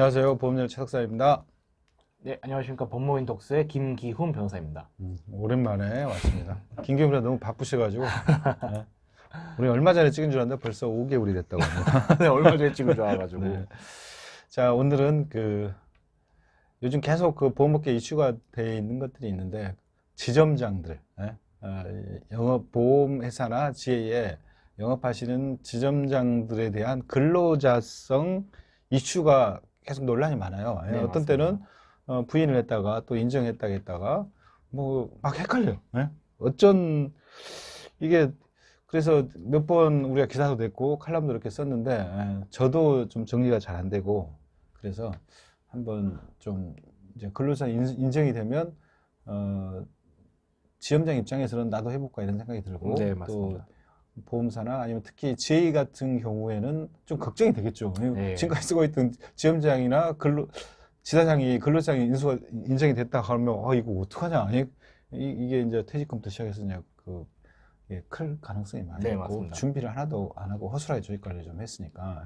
안녕하세요. 보험료 최석사입니다. 네, 안녕하십니까. 법무인 덕수의 김기훈 변호사입니다. 오랜만에 왔습니다. 김기훈이라 너무 바쁘셔가지고 네. 우리 얼마 전에 찍은 줄 알았는데 벌써 5개월이 됐다고 합니다. 네, 얼마 전에 찍은 줄 알아가지고. 네. 자, 오늘은 요즘 계속 보험업계 이슈가 돼 있는 것들이 있는데 지점장들, 보험회사나 지회에 영업하시는 지점장들에 대한 근로자성 이슈가 계속 논란이 많아요. 네, 어떤 맞습니다. 때는 부인을 했다가 또 인정했다가 했다가 뭐 막 헷갈려요. 어쩐 이게 그래서 몇 번 우리가 기사도 냈고 칼럼도 이렇게 썼는데 저도 좀 정리가 잘 안 되고 그래서 한번 좀 이제 근로자 인정이 되면 지점장 입장에서는 나도 해볼까 이런 생각이 들고 네, 또 맞습니다. 보험사나 아니면 특히 지회 같은 경우에는 좀 걱정이 되겠죠. 네. 지금까지 쓰고 있던 지점장이나 지사장이 근로자장이 인정이 됐다 하면 이거 어떡하냐. 이게 이제 퇴직금부터 시작해서 이제 클 가능성이 많이 네, 있고 맞습니다. 준비를 하나도 안 하고 허술하게 조직 관리를 좀 했으니까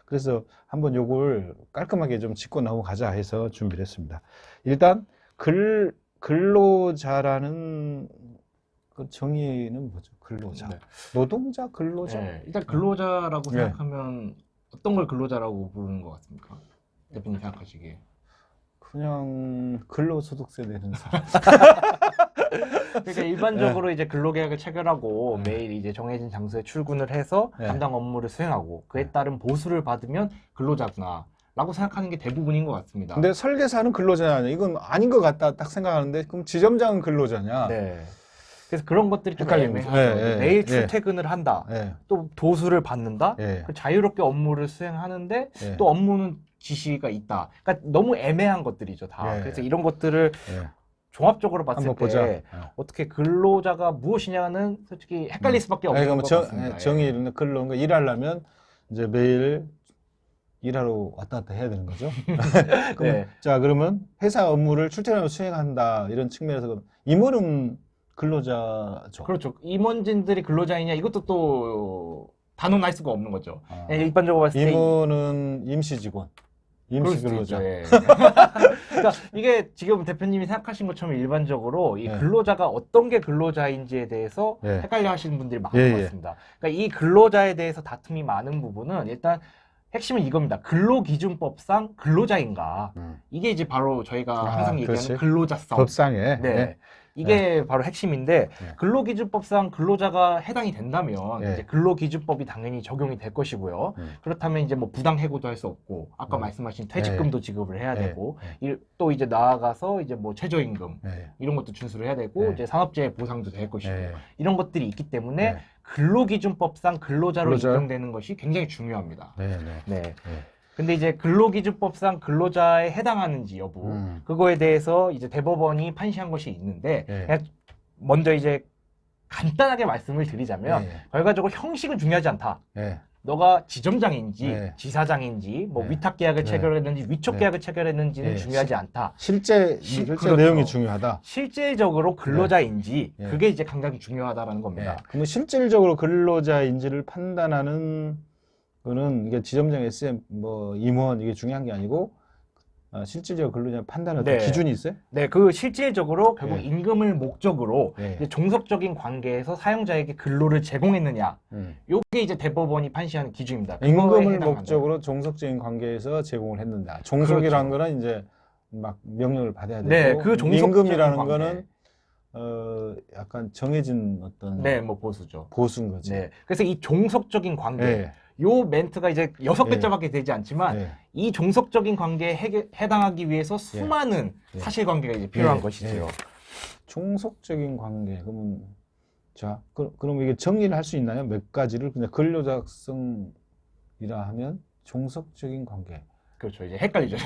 그래서 한번 요걸 깔끔하게 좀 짚고 넘어가자 해서 준비를 했습니다. 일단 근로자라는 그 정의는 뭐죠? 근로자. 네. 노동자, 근로자? 네, 일단 근로자라고 네. 생각하면 어떤 걸 근로자라고 부르는 것 같습니까? 대표님 생각하시기에. 그냥 근로소득세 내는 사람. 그러니까 일반적으로 이제 근로계약을 체결하고 매일 이제 정해진 장소에 출근을 해서 네. 담당 업무를 수행하고 그에 따른 보수를 받으면 근로자구나 라고 생각하는 게 대부분인 것 같습니다. 근데 설계사는 근로자냐? 이건 아닌 것 같다 딱 생각하는데 그럼 지점장은 근로자냐? 네. 그래서 그런 것들이 좀 헷갈리는 애매하죠. 거죠. 예, 예, 매일 예. 출퇴근을 한다. 예, 또 도수를 받는다. 예, 그 자유롭게 업무를 수행하는데 예. 또 업무는 지시가 있다. 그러니까 너무 애매한 것들이죠, 다. 예. 그래서 이런 것들을 예. 종합적으로 봤을 한번 때 보자. 어떻게 근로자가 무엇이냐는 솔직히 헷갈릴 수밖에 없는 그럼 것 같습니다. 정의는 근로가 일하려면 이제 매일 일하러 왔다 갔다 해야 되는 거죠. 그럼, 네. 자, 그러면 회사 업무를 출퇴근하며 수행한다 이런 측면에서 그럼 임원은 근로자죠. 그렇죠. 임원진들이 근로자이냐 이것도 또 단언할 수가 없는 거죠. 아. 일반적으로 봤을 때 임원은 임시직원, 그럴 임시 수도 근로자. 있죠, 예. 그러니까 이게 지금 대표님이 생각하신 것처럼 일반적으로 이 예. 근로자가 어떤 게 근로자인지에 대해서 예. 헷갈려 하시는 분들이 많은 예, 것 예. 같습니다. 그러니까 이 근로자에 대해서 다툼이 많은 부분은 일단 핵심은 이겁니다. 근로기준법상 근로자인가. 이게 이제 바로 저희가 항상 얘기하는 그렇지. 근로자성. 법상에. 네. 예. 이게 바로 핵심인데 네. 근로기준법상 근로자가 해당이 된다면 네. 이제 근로기준법이 당연히 적용이 될 것이고요. 그렇다면 이제 뭐 부당해고도 할 수 없고 아까 말씀하신 퇴직금도 지급을 해야 네. 되고 또 이제 나아가서 이제 뭐 최저임금 네. 이런 것도 준수를 해야 되고 네. 이제 산업재해 보상도 될 것이고 네. 이런 것들이 있기 때문에 네. 근로기준법상 근로자로 근로자? 인정되는 것이 굉장히 중요합니다. 네. 네. 네. 네. 근데 이제 근로기준법상 근로자에 해당하는지 여부 그거에 대해서 이제 대법원이 판시한 것이 있는데 네. 그냥 먼저 이제 간단하게 말씀을 드리자면 네. 결과적으로 형식은 중요하지 않다. 네. 너가 지점장인지 네. 지사장인지 뭐 네. 위탁 계약을 네. 체결했는지 위촉 네. 계약을 체결했는지는 네. 중요하지 않다. 실제 그렇죠. 내용이 중요하다. 실질적으로 근로자인지 네. 그게 이제 굉장히 중요하다라는 겁니다. 그러면 실질적으로 근로자인지를 판단하는 거는 이게 지점장 SM 뭐 임원 이게 중요한 게 아니고 실질적으로 근로자 판단할 네. 기준이 있어요? 네, 그 실질적으로 결국 네. 임금을 목적으로 네. 이제 종속적인 관계에서 사용자에게 근로를 제공했느냐. 요게 이제 대법원이 판시하는 기준입니다. 그거에 임금을 해당한다. 목적으로 종속적인 관계에서 제공을 했는다. 종속이라는 거는 이제 막 명령을 받아야 되고 네, 그 종속적인 임금이라는 관계. 거는 약간 정해진 어떤 네, 뭐 보수죠. 보수인 거지. 네, 그래서 이 종속적인 관계, 네. 요 멘트가 이제 6글자밖에 네. 되지 않지만 네. 이 종속적인 관계에 해당하기 위해서 수많은 네. 사실관계가 이제 필요한 네. 것이죠. 네. 종속적인 관계. 그러면 자, 그럼 이게 정리를 할 수 있나요? 몇 가지를 그냥 근로자성이라 하면 종속적인 관계. 그렇죠. 이제 헷갈리죠.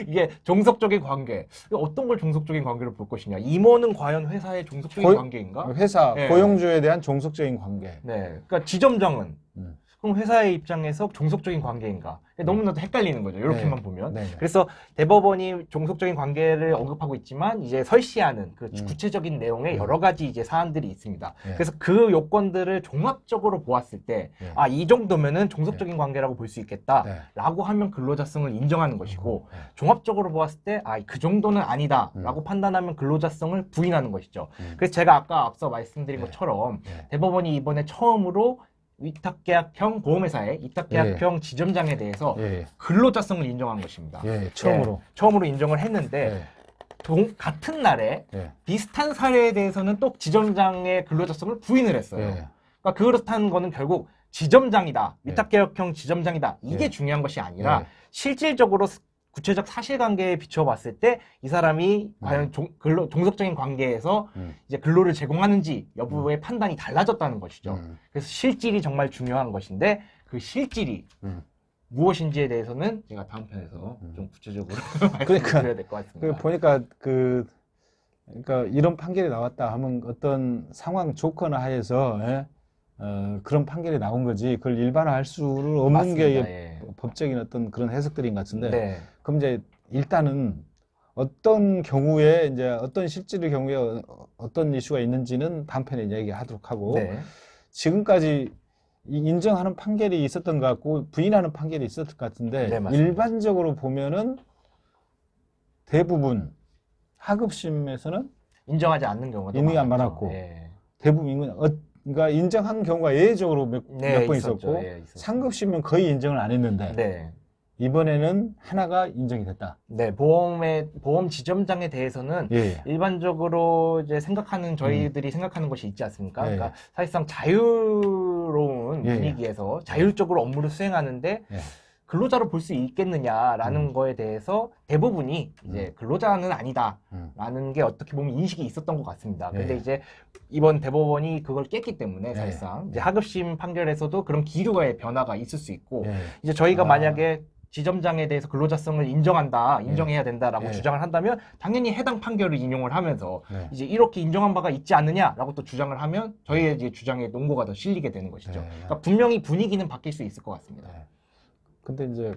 이게 종속적인 관계. 어떤 걸 종속적인 관계로 볼 것이냐. 임원은 과연 회사의 종속적인 관계인가? 회사 네. 고용주에 대한 종속적인 관계. 네. 그러니까 지점장은 음. 그럼 회사의 입장에서 종속적인 관계인가? 너무나도 헷갈리는 거죠. 이렇게만 네. 보면. 네. 그래서 대법원이 종속적인 관계를 언급하고 있지만 이제 설시하는 그 구체적인 내용에 여러 가지 이제 사안들이 있습니다. 네. 그래서 그 요건들을 종합적으로 보았을 때 네. 아, 이 정도면은 종속적인 관계라고 볼 수 있겠다라고 네. 하면 근로자성을 인정하는 것이고 네. 종합적으로 보았을 때 아, 그 정도는 아니다라고 판단하면 근로자성을 부인하는 것이죠. 그래서 제가 아까 앞서 말씀드린 네. 것처럼 네. 대법원이 이번에 처음으로 위탁계약형 보험회사의 위탁계약형 지점장에 대해서 예. 근로자성을 인정한 것입니다. 예. 처음으로. 예, 처음으로 인정을 했는데 같은 날에 예. 비슷한 사례에 대해서는 또 지점장의 근로자성을 부인을 했어요. 예. 그러니까 그렇다는 거는 결국 지점장이다, 예. 위탁계약형 지점장이다 이게 예. 중요한 것이 아니라 예. 실질적으로 구체적 사실관계에 비춰봤을 때 이 사람이 과연 종속적인 관계에서 이제 근로를 제공하는지 여부의 판단이 달라졌다는 것이죠. 그래서 실질이 정말 중요한 것인데 그 실질이 무엇인지에 대해서는 제가 다음 편에서 좀 구체적으로 말씀드려야 될 것 같습니다. 보니까 그러니까 이런 판결이 나왔다 하면 어떤 상황 조건 하에서 그런 판결이 나온 거지 그걸 일반화할 수는 없는 맞습니다. 게 예. 법적인 어떤 그런 해석들인 것 같은데 네. 그럼 이제 일단은 어떤 경우에 이제 어떤 실질의 경우에 어떤 이슈가 있는지는 다음 편에 얘기하도록 하고 네. 지금까지 인정하는 판결이 있었던 것 같고 부인하는 판결이 있었을 것 같은데 네, 맞습니다. 일반적으로 보면은 대부분 하급심에서는 인정하지 않는 경우가 더 인정이 안 많았죠. 많았고 예. 대부분 그러니까 인정한 경우가 예외적으로 몇 번 있었죠. 있었고 예, 있었죠. 상급심은 거의 인정을 안 했는데 네. 이번에는 하나가 인정이 됐다. 네, 보험 지점장에 대해서는 예. 일반적으로 이제 생각하는 저희들이 생각하는 것이 있지 않습니까? 예. 그러니까 사실상 자유로운 예. 분위기에서 자율적으로 업무를 수행하는데 예. 근로자로 볼 수 있겠느냐라는 거에 대해서 대부분이 이제 근로자는 아니다라는 게 어떻게 보면 인식이 있었던 것 같습니다. 근데 예. 이제 이번 대법원이 그걸 깼기 때문에 예. 사실상 이제 하급심 판결에서도 그런 기류의 변화가 있을 수 있고 예. 이제 저희가 아. 만약에 지점장에 대해서 근로자성을 인정해야 된다라고 예. 주장을 한다면 당연히 해당 판결을 인용을 하면서 네. 이제 이렇게 인정한 바가 있지 않느냐라고 또 주장을 하면 저희의 이제 주장에 논고가 더 실리게 되는 것이죠. 네. 그러니까 분명히 분위기는 바뀔 수 있을 것 같습니다. 네. 근데 이제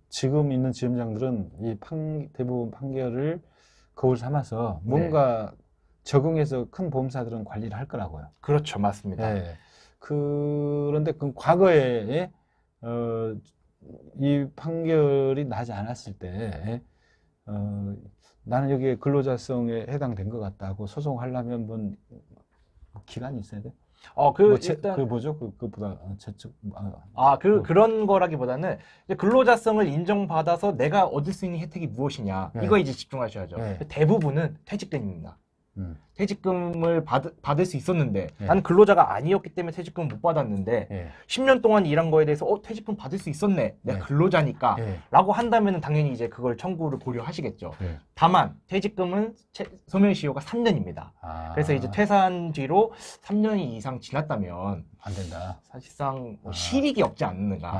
지금 있는 지점장들은 이 대부분 판결을 거울 삼아서 뭔가 적응해서 큰 보험사들은 관리를 할 거라고요. 그렇죠, 맞습니다. 네. 그런데 그 과거에 이 판결이 나지 않았을 때 나는 여기에 근로자성에 해당된 것 같다고 소송하려면 뭔 기간이 있어야 돼? 일단 그 뭐죠? 그보다 저쪽 그런 거라기보다는 이제 근로자성을 인정받아서 내가 얻을 수 있는 혜택이 무엇이냐 네. 이거에 이제 집중하셔야죠. 네. 대부분은 퇴직금입니다. 퇴직금을 받을 수 있었는데 네. 나는 근로자가 아니었기 때문에 퇴직금을 못 받았는데 예. 10년 동안 일한 거에 대해서 퇴직금 받을 수 있었네. 내가 네. 근로자니까 예. 라고 한다면 당연히 이제 그걸 청구를 고려하시겠죠. 예. 다만 퇴직금은 소멸시효가 3년입니다. 그래서 이제 퇴사한 뒤로 3년이 이상 지났다면 안 된다. 사실상 실익이 없지 않는가.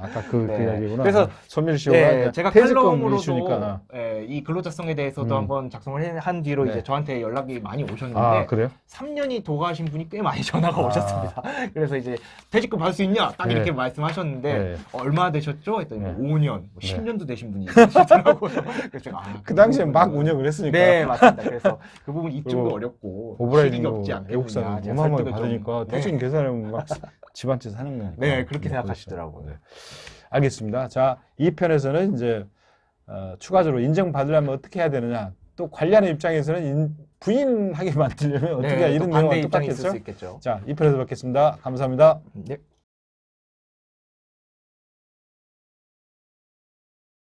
아까 그 네. 이야기구나. 그래서 소멸시효가 제가 퇴직금 칼럼으로도 이슈니까. 이 근로자성에 대해서도 한번 작성을 한 뒤로 네. 이제 저한테 연락이 많이 오셨는데 그래요? 3년이 도가신 분이 꽤 많이 전화가 오셨습니다. 그래서 이제 퇴직금 받을 수 있냐? 딱 이렇게 말씀하셨는데 네. 얼마나 되셨죠? 했더니 네. 5년, 10년도 되신 분이 계시더라고요. 그래서 제가 그 당시에 막 운영을 했으니까. 네, 맞습니다. 그래서 그 부분 입증도 그리고 어렵고 실익이 오버라이딩도 없지 않겠느냐. 외국사는 제가 어마어마하게 설득을 좀- 받으니까 네. 퇴직금 계산하면 막 집 한 채 사는 거니까. 네, 그렇게 네, 생각하시더라고요. 그렇죠. 네. 알겠습니다. 자, 2편에서는 이제 추가적으로 인정받으려면 어떻게 해야 되느냐. 또 관리하는 입장에서는 부인하게 만들려면 어떻게 해야 또 이런 반대 내용과 입장이 있을 똑같겠죠? 수 있겠죠. 자, 2편에서 뵙겠습니다. 감사합니다. 네.